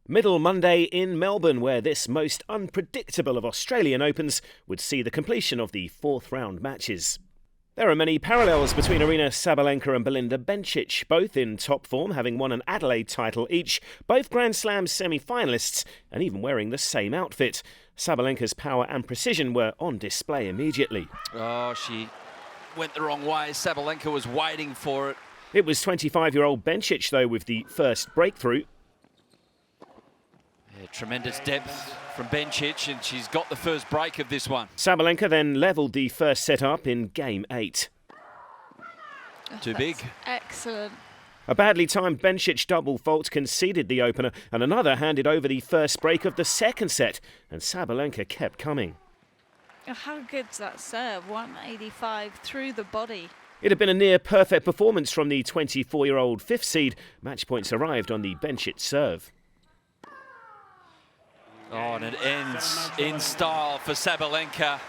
Middle Monday in Melbourne, where this most unpredictable of Australian Opens would see the completion of the fourth round matches. There are many parallels between Aryna Sabalenka and Belinda Bencic, both in top form, having won an Adelaide title each, both Grand Slam semi-finalists, and even wearing the same outfit. Sabalenka's power and precision were on display immediately. Oh, she went the wrong way. Sabalenka was waiting for it. It was 25-year-old Bencic, though, with the first breakthrough. Yeah, tremendous depth from Bencic, and she's got the first break of this one. Sabalenka then levelled the first set up in Game 8. Too big. Excellent. A badly timed Bencic double fault conceded the opener, and another handed over the first break of the second set, and Sabalenka kept coming. Oh, how good's that serve? 185 through the body. It had been a near-perfect performance from the 24-year-old fifth seed. Match points arrived on the Bencic serve. Oh, and it ends in style for Sabalenka.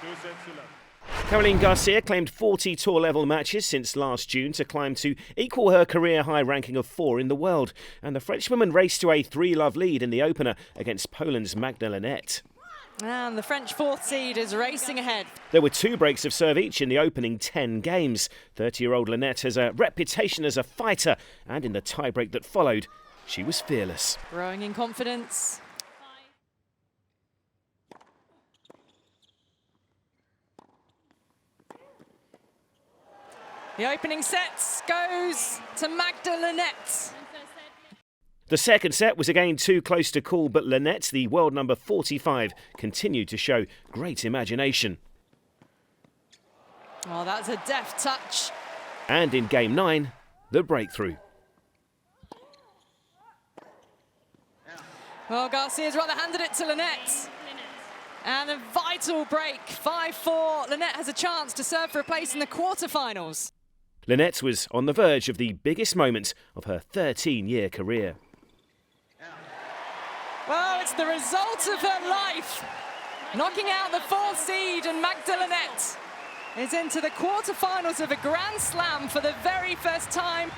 Caroline Garcia claimed 40 tour-level matches since last June to climb to equal her career-high ranking of 4 in the world. And the Frenchwoman raced to a 3-love lead in the opener against Poland's Magda Linette. And the French fourth seed is racing ahead. There were 2 breaks of serve each in the opening 10 games. 30-year-old Linette has a reputation as a fighter, and in the tie-break that followed, she was fearless. Growing in confidence. The opening set goes to Magda Linette. The second set was again too close to call, but Linette, the world number 45, continued to show great imagination. Oh, that's a deft touch. And in Game 9, the breakthrough. Well, Garcia's rather handed it to Linette. And a vital break, 5-4. Linette has a chance to serve for a place in the quarterfinals. Linette was on the verge of the biggest moment of her 13-year career. Well, it's the result of her life. Knocking out the fourth seed, and Magda Linette is into the quarterfinals of a Grand Slam for the very first time.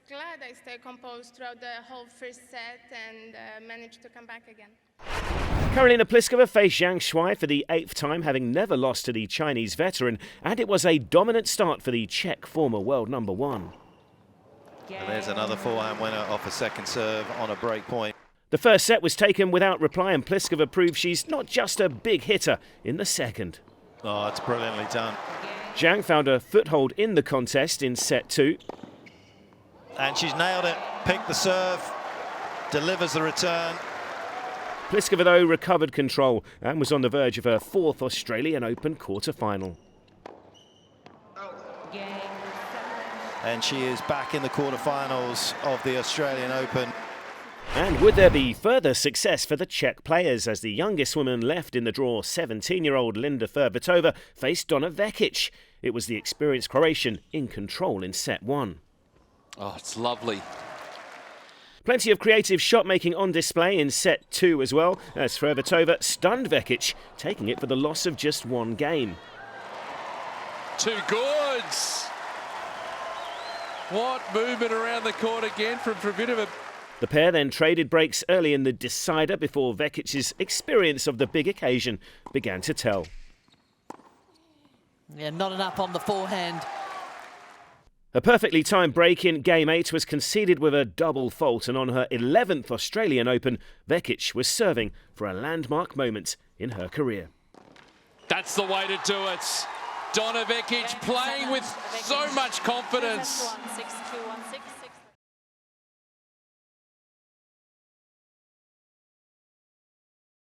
Glad I stayed composed throughout the whole first set and managed to come back again. Karolina Pliskova faced Zhang Shuai for the 8th time, having never lost to the Chinese veteran, and it was a dominant start for the Czech former world number 1. And there's another forehand winner off a second serve on a break point. The first set was taken without reply, and Pliskova proved she's not just a big hitter in the second. Oh, it's brilliantly done. Zhang found a foothold in the contest in set 2. And she's nailed it, picked the serve, delivers the return. Pliskova, though, recovered control and was on the verge of her 4th Australian Open quarter-final. And she is back in the quarterfinals of the Australian Open. And would there be further success for the Czech players as the youngest woman left in the draw, 17-year-old Linda Fervitova, faced Donna Vekic? It was the experienced Croatian in control in set 1. Oh, it's lovely. Plenty of creative shot-making on display in set 2 as well, as Fervitova stunned Vekic, taking it for the loss of just 1 game. 2 goods. What movement around the court again from Fervitova. The pair then traded breaks early in the decider before Vekic's experience of the big occasion began to tell. Yeah, not enough on the forehand. A perfectly timed break in Game 8 was conceded with a double fault, and on her 11th Australian Open, Vekic was serving for a landmark moment in her career. That's the way to do it. Donna Vekic playing with so much confidence. 6-2, 1-6.